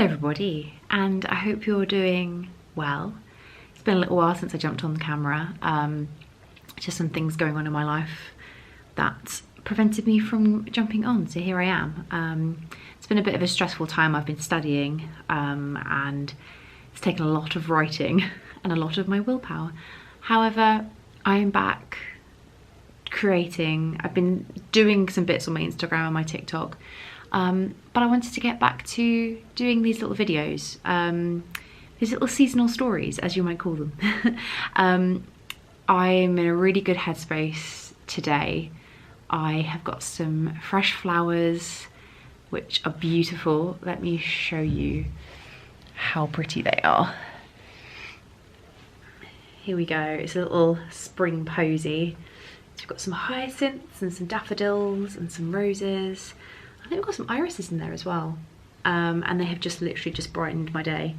Hello everybody, and I hope you're doing well. It's been a little while since I jumped on the camera. Just some things going on in my life that prevented me from jumping on, so here I am. It's been a bit of a stressful time. I've been studying and it's taken a lot of writing and a lot of my willpower. However, I am back creating. I've been doing some bits on my Instagram and my TikTok, but I wanted to get back to doing these little videos, these little seasonal stories, as you might call them. I'm in a really good headspace today. I have got some fresh flowers, which are beautiful. Let me show you how pretty they are. Here we go, it's a little spring posy. So we've got some hyacinths and some daffodils and some roses. I think we've got some irises in there as well. And they have just literally just brightened my day.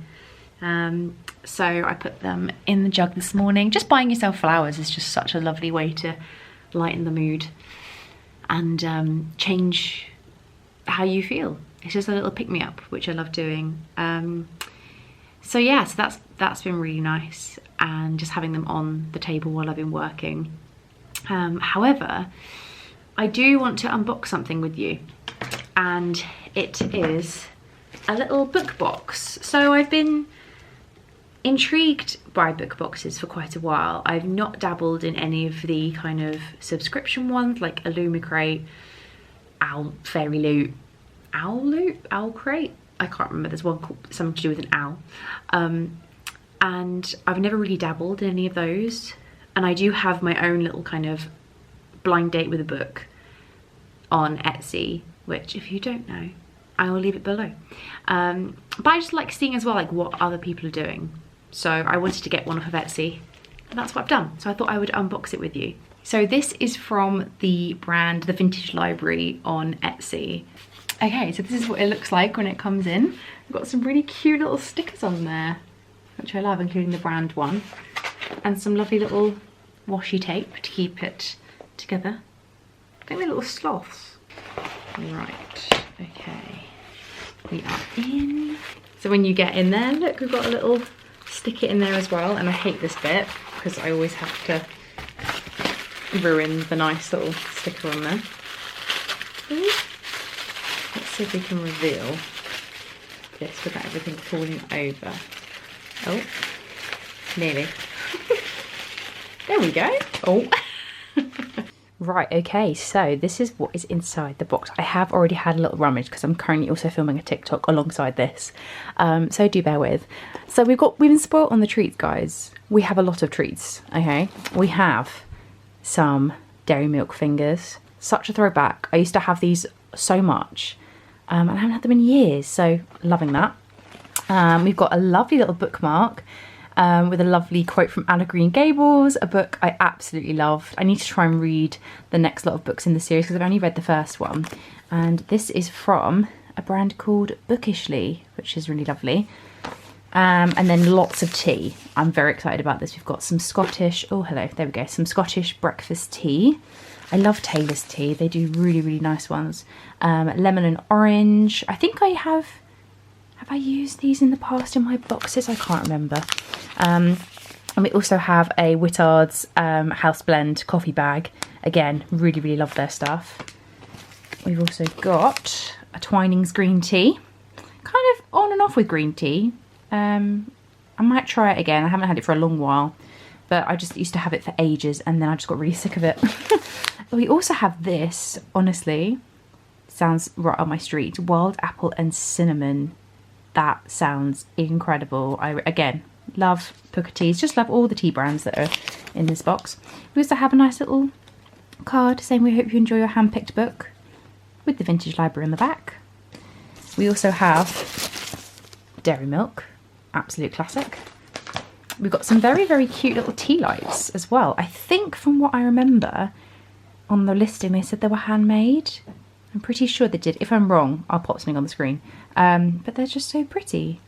So I put them in the jug this morning. Just buying yourself flowers is just such a lovely way to lighten the mood and change how you feel. It's just a little pick-me-up, which I love doing. So yeah, so that's been really nice, and just having them on the table while I've been working. However, I do want to unbox something with you, and it is a little book box. So I've been intrigued by book boxes for quite a while. I've not dabbled in any of the kind of subscription ones like Illumicrate, Fairy Loot, Owl Crate. I can't remember, there's one called something to do with an owl. And I've never really dabbled in any of those. And I do have my own little kind of blind date with a book on Etsy, which if you don't know, I will leave it below. But I just like seeing as well like what other people are doing. So I wanted to get one off of Etsy, and that's what I've done. So I thought I would unbox it with you. So this is from the brand, the Vintage Library on Etsy. Okay, so this is what it looks like when it comes in. We've got some really cute little stickers on there, which I love, including the brand one. And some lovely little washi tape to keep it together. Look at the little sloths. Right, okay. We are in. So when you get in there, look, we've got a little stick it in there as well. And I hate this bit because I always have to ruin the nice little sticker on there. Ooh. Let's see if we can reveal this without everything falling over. Oh, nearly. There we go. Oh. Right, okay, so this is what is inside the box. I have already had a little rummage because I'm currently also filming a TikTok alongside this. So do bear with. So we've been spoiled on the treats, guys. We have a lot of treats, okay? We have some dairy milk fingers. Such a throwback. I used to have these so much. And I haven't had them in years, so loving that. We've got a lovely little bookmark with a lovely quote from Anna Green Gables, a book I absolutely loved. I need to try and read the next lot of books in the series because I've only read the first one. And this is from a brand called Bookishly, which is really lovely. And then lots of tea. I'm very excited about this. We've got some Scottish, oh hello, there we go, some Scottish breakfast tea. I love Taylor's tea. They do really, really nice ones. Lemon and orange. I think I have I used these in the past in my boxes? I can't remember. And we also have a Whittard's House Blend coffee bag. Again, really, really love their stuff. We've also got a Twinings green tea. Kind of on and off with green tea. I might try it again. I haven't had it for a long while. But I just used to have it for ages and then I just got really sick of it. We also have this, honestly, sounds right up my street. Wild apple and cinnamon. That sounds incredible. I, again, love Booker teas. Just love all the tea brands that are in this box. We also have a nice little card saying we hope you enjoy your hand-picked book with the Vintage Library on the back. We also have dairy milk. Absolute classic. We've got some very, very cute little tea lights as well. I think from what I remember on the listing, they said they were handmade. I'm pretty sure they did. If I'm wrong, I'll pop something on the screen. But they're just so pretty.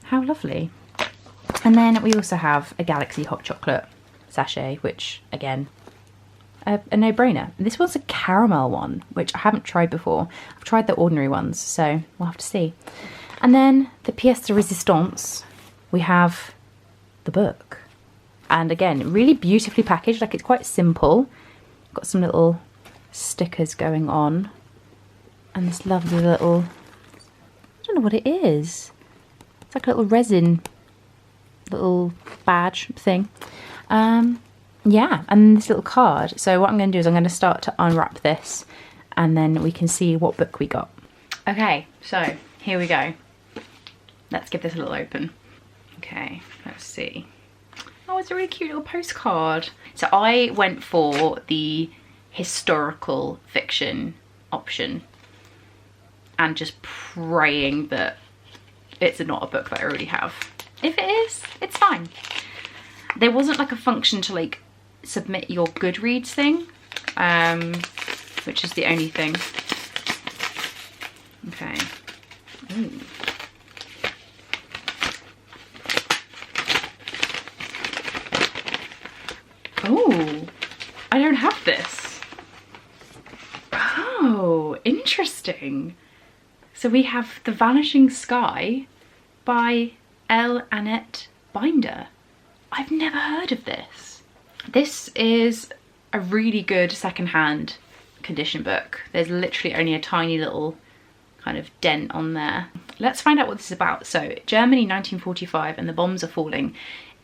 How lovely. And then we also have a Galaxy hot chocolate sachet, which, again, a no-brainer. This one's a caramel one, which I haven't tried before. I've tried the ordinary ones, so we'll have to see. And then the pièce de résistance, we have the book. And again, really beautifully packaged, like it's quite simple. Got some little stickers going on. And this lovely little, I don't know what it is. It's like a little resin, little badge thing. Yeah, and this little card. So what I'm going to do is I'm going to start to unwrap this and then we can see what book we got. Okay, so here we go. Let's give this a little open. Okay, let's see. Oh, it's a really cute little postcard. So I went for the historical fiction option and just praying that it's not a book that I already have. If it is, it's fine. There wasn't like a function to like submit your Goodreads thing, which is the only thing. Okay. Ooh. Oh, I don't have this. Oh, interesting. So we have The Vanishing Sky by L. Annette Binder. I've never heard of this. This is a really good secondhand condition book. There's literally only a tiny little kind of dent on there. Let's find out what this is about. So, Germany 1945 and the bombs are falling.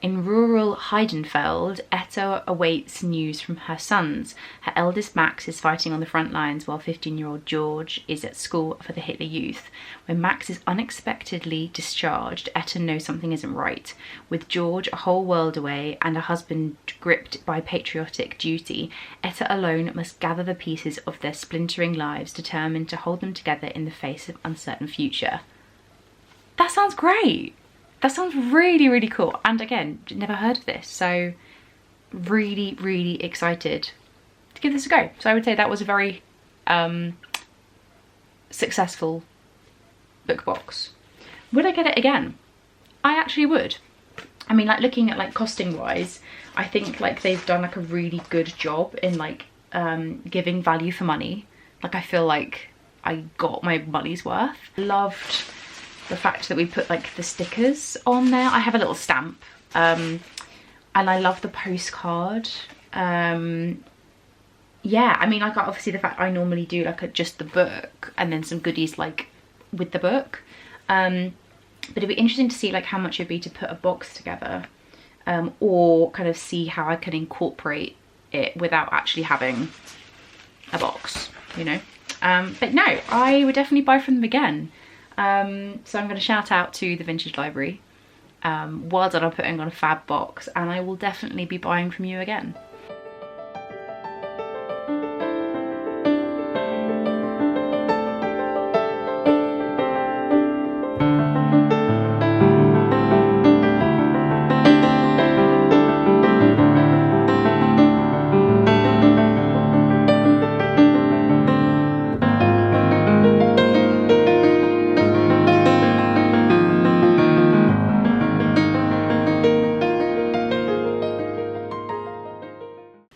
In rural Heidenfeld, Etta awaits news from her sons. Her eldest Max is fighting on the front lines while 15-year-old George is at school for the Hitler Youth. When Max is unexpectedly discharged, Etta knows something isn't right. With George a whole world away and a husband gripped by patriotic duty, Etta alone must gather the pieces of their splintering lives, determined to hold them together in the face of uncertain future. That sounds great! That sounds really, really cool. And again, never heard of this. So really, really excited to give this a go. So I would say that was a very successful book box. Would I get it again? I actually would. I mean, like looking at like costing wise, I think like they've done like a really good job in like giving value for money. Like I feel like I got my money's worth. Loved the fact that we put like the stickers on there. I have a little stamp and I love the postcard. Yeah, I mean like obviously the fact I normally do like just the book and then some goodies like with the book, but it'd be interesting to see like how much it'd be to put a box together, or kind of see how I can incorporate it without actually having a box, you know. But no, I would definitely buy from them again. So I'm going to shout out to the Vintage Library. Well done on putting on a fab box, and I will definitely be buying from you again.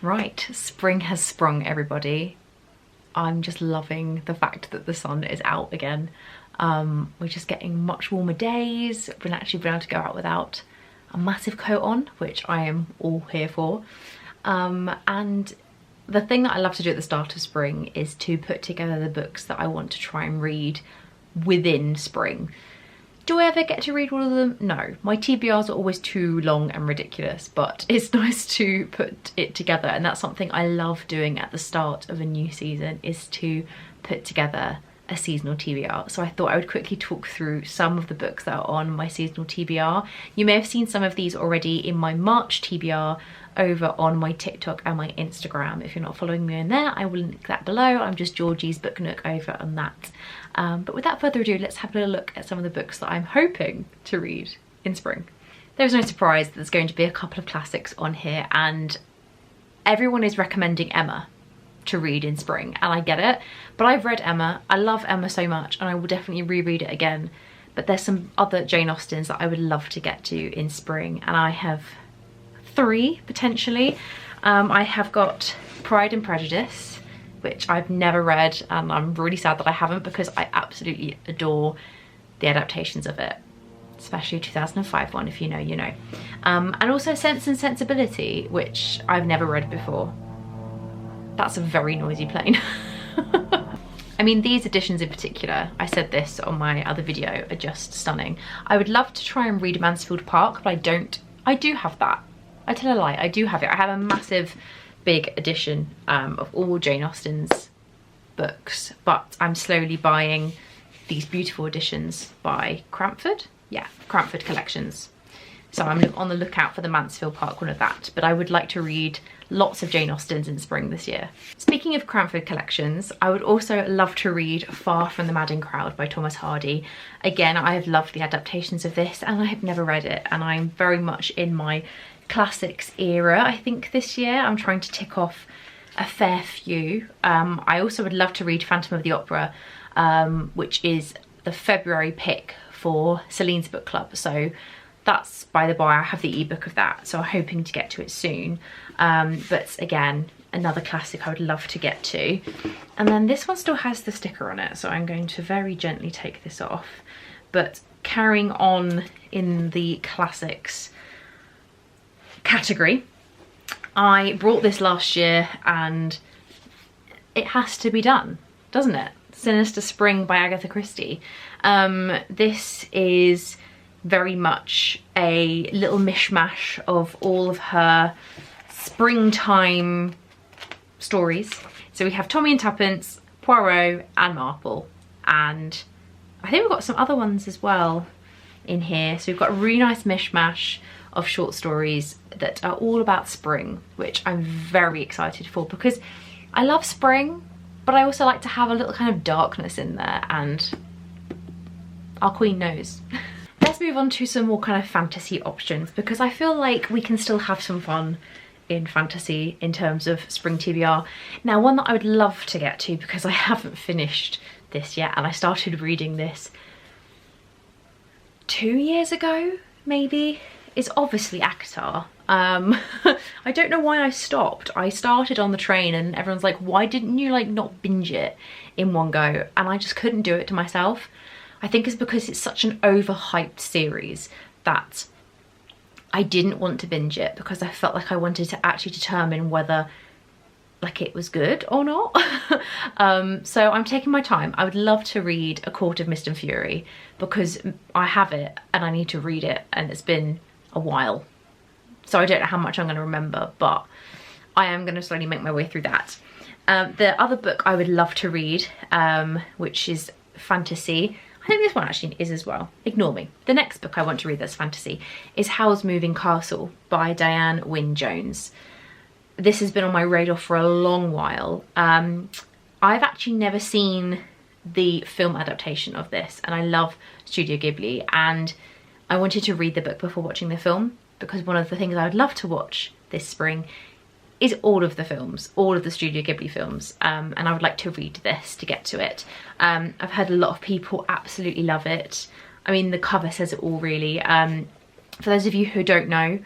Right, spring has sprung, everybody. I'm just loving the fact that the sun is out again. We're just getting much warmer days. We've actually been able to go out without a massive coat on, which I am all here for. And the thing that I love to do at the start of spring is to put together the books that I want to try and read within spring. Do I ever get to read all of them? No. My TBRs are always too long and ridiculous, but it's nice to put it together, and that's something I love doing at the start of a new season, is to put together a seasonal TBR. So I thought I would quickly talk through some of the books that are on my seasonal TBR. You may have seen some of these already in my March TBR over on my TikTok and my Instagram. If you're not following me in there, I will link that below. I'm just Georgie's Book Nook over on that. But without further ado, let's have a little look at some of the books that I'm hoping to read in spring. There's no surprise that there's going to be a couple of classics on here, and everyone is recommending Emma to read in spring, and I get it, but I've read Emma. I love Emma so much, and I will definitely reread it again. But there's some other Jane Austens that I would love to get to in spring, and I have 3 potentially. I have got Pride and Prejudice, which I've never read, and I'm really sad that I haven't, because I absolutely adore the adaptations of it, especially 2005 one, if you know, you know. And also Sense and Sensibility, which I've never read before. That's a very noisy plane. I mean, these editions in particular, I said this on my other video, are just stunning. I would love to try and read Mansfield Park, but I don't. I do have that. I tell a lie, I do have it. I have a massive, big edition of all Jane Austen's books, but I'm slowly buying these beautiful editions by Cranford. Yeah, Cranford Collections. So I'm on the lookout for the Mansfield Park one of that, but I would like to read lots of Jane Austen's in spring this year. Speaking of Cranford Collections, I would also love to read Far from the Madding Crowd by Thomas Hardy. Again, I have loved the adaptations of this and I have never read it, and I'm very much in my classics era, I think, this year. I'm trying to tick off a fair few. I also would love to read Phantom of the Opera, which is the February pick for Celine's book club. So that's, by the by, I have the ebook of that, so I'm hoping to get to it soon. But again, another classic I would love to get to. And then this one still has the sticker on it, so I'm going to very gently take this off. But carrying on in the classics category, I brought this last year and it has to be done, doesn't it? Sinister Spring by Agatha Christie. This is very much a little mishmash of all of her springtime stories. So we have Tommy and Tuppence, Poirot and Marple, and I think we've got some other ones as well in here. So we've got a really nice mishmash of short stories that are all about spring, which I'm very excited for because I love spring, but I also like to have a little kind of darkness in there, and our queen knows. Let's move on to some more kind of fantasy options, because I feel like we can still have some fun in fantasy in terms of spring TBR. Now, one that I would love to get to, because I haven't finished this yet, and I started reading this 2 years ago, maybe, is obviously ACOTAR. I don't know why I stopped. I started on the train and everyone's like, why didn't you like not binge it in one go? And I just couldn't do it to myself. I think it's because it's such an overhyped series that I didn't want to binge it, because I felt like I wanted to actually determine whether like it was good or not. So I'm taking my time. I would love to read A Court of Mist and Fury, because I have it and I need to read it, and it's been a while. So I don't know how much I'm going to remember, but I am going to slowly make my way through that. The other book I would love to read, which is fantasy, I think this one actually is as well. Ignore me. The next book I want to read that's fantasy is Howl's Moving Castle by Diane Wynne Jones. This has been on my radar for a long while. I've actually never seen the film adaptation of this, and I love Studio Ghibli, and I wanted to read the book before watching the film, because one of the things I would love to watch this spring is all of the films, all of the Studio Ghibli films, and I would like to read this to get to it. I've heard a lot of people absolutely love it. I mean, the cover says it all, really. For those of you who don't know,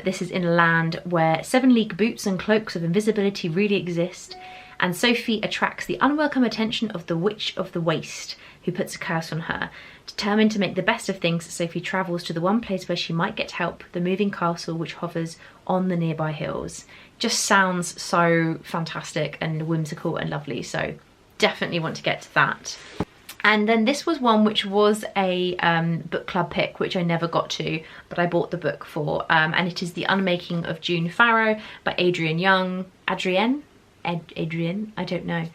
this is in a land where 7 league boots and cloaks of invisibility really exist, and Sophie attracts the unwelcome attention of the Witch of the Waste, who puts a curse on her. Determined to make the best of things, Sophie travels to the one place where she might get help, the moving castle which hovers on the nearby hills. Just sounds so fantastic and whimsical and lovely, so definitely want to get to that. And then this was one which was a book club pick, which I never got to, but I bought the book for, and it is The Unmaking of June Farrow by Adrienne Young. Adrienne, I don't know.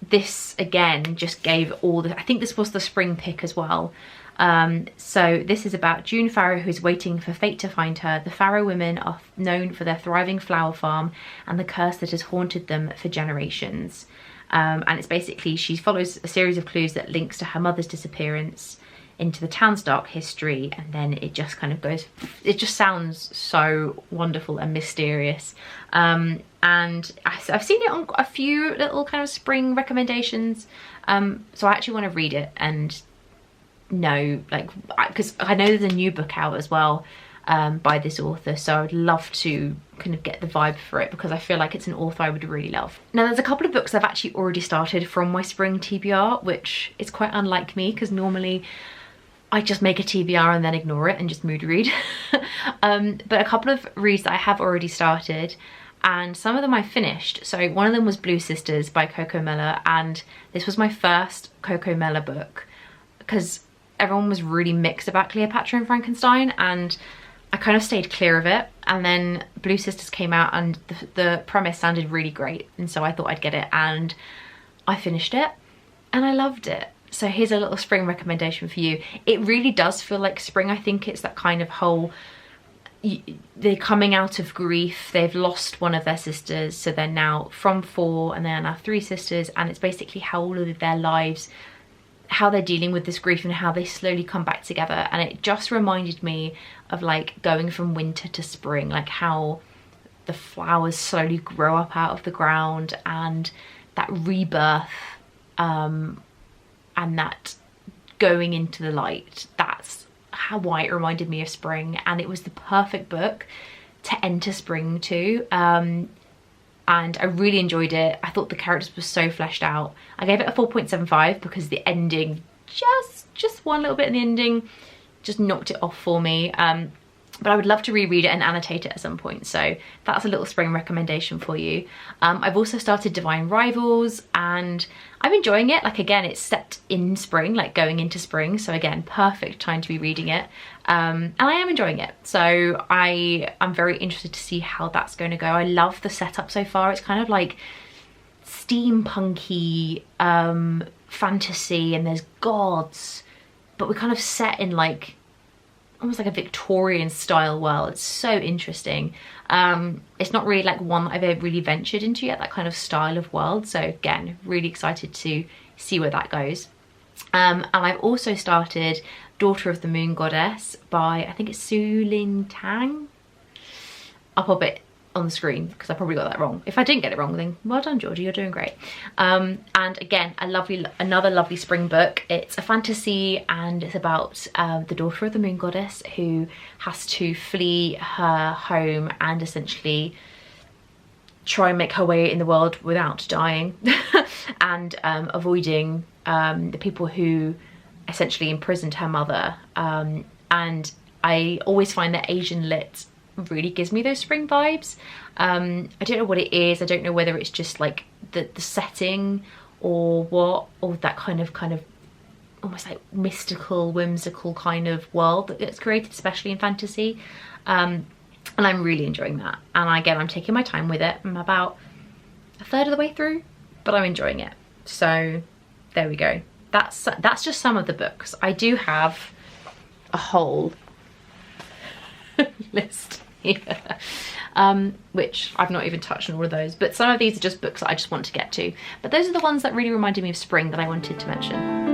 This again just gave all the, I think this was the spring pick as well. So this is about June Farrow, who's waiting for fate to find her. The Farrow women are known for their thriving flower farm and the curse that has haunted them for generations. And it's basically, she follows a series of clues that links to her mother's disappearance into the town's dark history, and then it just kind of goes, it just sounds so wonderful and mysterious. And I've seen it on a few little kind of spring recommendations, so I actually want to read it and know, like, because I know there's a new book out as well, by this author, so I would love to kind of get the vibe for it because I feel like it's an author I would really love. Now there's a couple of books I've actually already started from my spring TBR, which is quite unlike me because normally I just make a TBR and then ignore it and just mood read. But a couple of reads that I have already started, and some of them I finished. So one of them was Blue Sisters by Coco Mello, and this was my first Coco Mello book because everyone was really mixed about Cleopatra and Frankenstein, and I kind of stayed clear of it. And then Blue Sisters came out and the premise sounded really great, and so I thought I'd get it, and I finished it and I loved it. So here's a little spring recommendation for you. It really does feel like spring. I think it's that kind of whole, they're coming out of grief. They've lost one of their sisters, so they're now from 4 and they're now 3 sisters, and it's basically how all of their lives, how they're dealing with this grief and how they slowly come back together. And it just reminded me of like going from winter to spring, like how the flowers slowly grow up out of the ground and that rebirth, and that going into the light. That's why it reminded me of spring, and it was the perfect book to enter spring to. And I really enjoyed it. I thought the characters were so fleshed out. I gave it a 4.75 because the ending, just one little bit in the ending, just knocked it off for me. But I would love to reread it and annotate it at some point. So that's a little spring recommendation for you. I've also started Divine Rivals and I'm enjoying it. Like again, it's set in spring, like going into spring. So again, perfect time to be reading it. And I am enjoying it. So I'm very interested to see how that's going to go. I love the setup so far. It's kind of like steampunky fantasy, and there's gods, but we're kind of set in like almost like a Victorian style world. It's so interesting. It's not really like one that I've ever really ventured into yet, that kind of style of world. So again, really excited to see where that goes. And I've also started Daughter of the Moon Goddess by, I think it's Su Lin Tang. I'll pop it on the screen because I probably got that wrong. If I didn't get it wrong, then well done, Georgie, you're doing great. And again, another lovely spring book. It's a fantasy and it's about the daughter of the moon goddess who has to flee her home and essentially try and make her way in the world without dying and avoiding the people who essentially imprisoned her mother. And I always find that Asian lit really gives me those spring vibes. I don't know what it is. I don't know whether it's just like the setting or what, or that kind of almost like mystical, whimsical kind of world that gets created, especially in fantasy. And I'm really enjoying that. And again, I'm taking my time with it. I'm about a third of the way through, but I'm enjoying it. So there we go. That's just some of the books. I do have a whole list here, which I've not even touched on all of those, but some of these are just books that I just want to get to. But those are the ones that really reminded me of spring that I wanted to mention.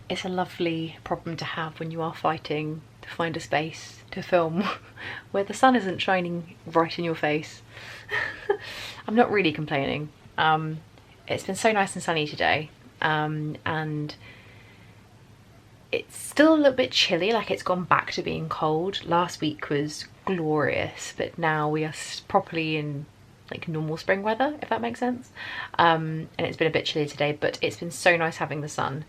It's a lovely problem to have when you are fighting to find a space to film where the sun isn't shining right in your face. I'm not really complaining. It's been so nice and sunny today, and it's still a little bit chilly, like it's gone back to being cold. Last week was glorious, but now we are properly in like normal spring weather, if that makes sense. And it's been a bit chilly today, but it's been so nice having the sun.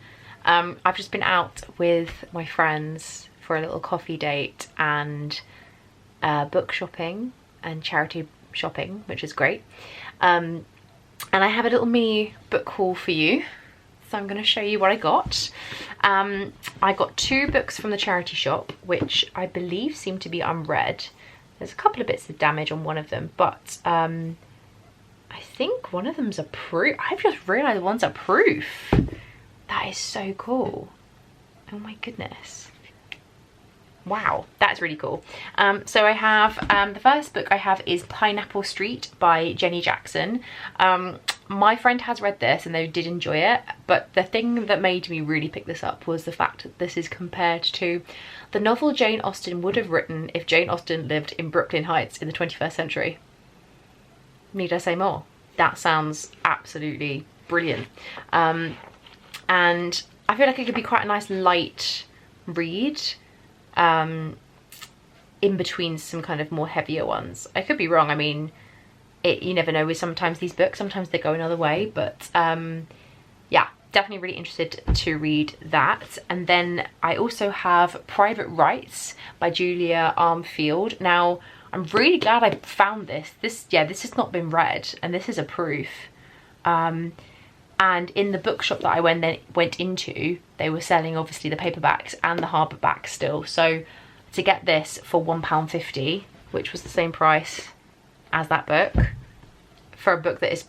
I've just been out with my friends for a little coffee date and book shopping and charity shopping, which is great. And I have a little mini book haul for you. So I'm going to show you what I got. I got 2 books from the charity shop, which I believe seem to be unread. There's a couple of bits of damage on one of them, but I I think one of them's a proof. I've just realised one's a proof. That is so cool. Oh my goodness. Wow, that's really cool. So I have, the first book I have is Pineapple Street by Jenny Jackson. My friend has read this and they did enjoy it, but the thing that made me really pick this up was the fact that this is compared to the novel Jane Austen would have written if Jane Austen lived in Brooklyn Heights in the 21st century. Need I say more? That sounds absolutely brilliant. And I feel like it could be quite a nice light read, in between some kind of more heavier ones. I could be wrong. I mean, you never know with sometimes these books. Sometimes they go another way, but yeah, definitely really interested to read that. And then I also have Private Rights by Julia Armfield. Now, I'm really glad I found this. This has not been read, and this is a proof. And in the bookshop that I went into, they were selling obviously the paperbacks and the hardbacks still. So to get this for £1.50, which was the same price as that book, for a book that is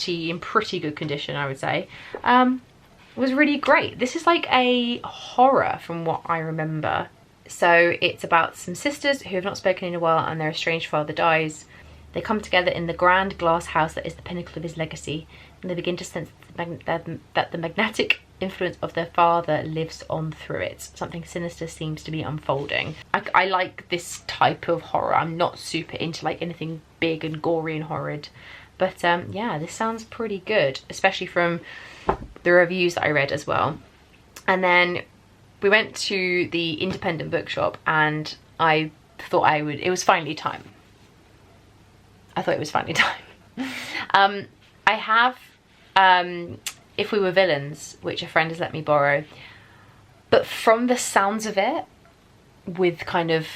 in pretty good condition, I would say, was really great. This is like a horror from what I remember. So it's about some sisters who have not spoken in a while and their estranged father dies. They come together in the grand glass house that is the pinnacle of his legacy, and they begin to sense that the magnetic influence of their father lives on through it. Something sinister seems to be unfolding. I like this type of horror. I'm not super into like anything big and gory and horrid, but yeah, this sounds pretty good, especially from the reviews that I read as well. And then we went to the independent bookshop and I thought it was finally time. I thought it was finally time. I have If We Were Villains, which a friend has let me borrow, but from the sounds of it, with kind of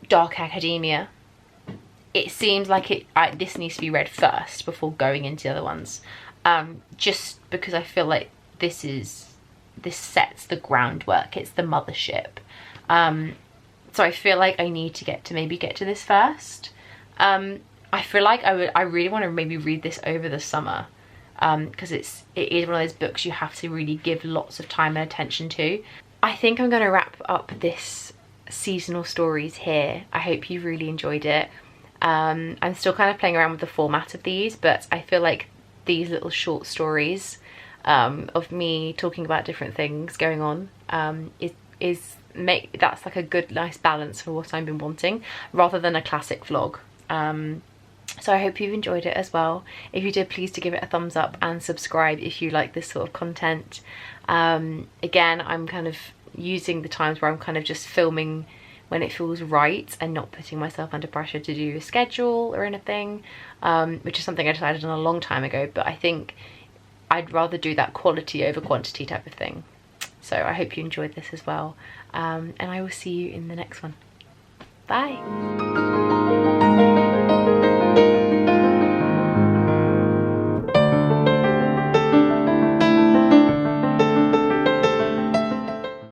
dark academia, it seems like this needs to be read first before going into the other ones, just because I feel like this sets the groundwork. It's the mothership. So I feel like I need to maybe get to this first. I feel like I really want to maybe read this over the summer, because it is one of those books you have to really give lots of time and attention to. I think I'm going to wrap up this seasonal stories here. I hope you really enjoyed it. I'm still kind of playing around with the format of these, but I feel like these little short stories of me talking about different things going on that's like a good nice balance for what I've been wanting, rather than a classic vlog. So I hope you've enjoyed it as well. If you did, please do give it a thumbs up and subscribe if you like this sort of content. Again, I'm kind of using the times where I'm kind of just filming when it feels right and not putting myself under pressure to do a schedule or anything, which is something I decided on a long time ago, but I think I'd rather do that quality over quantity type of thing. So I hope you enjoyed this as well, and I will see you in the next one. Bye.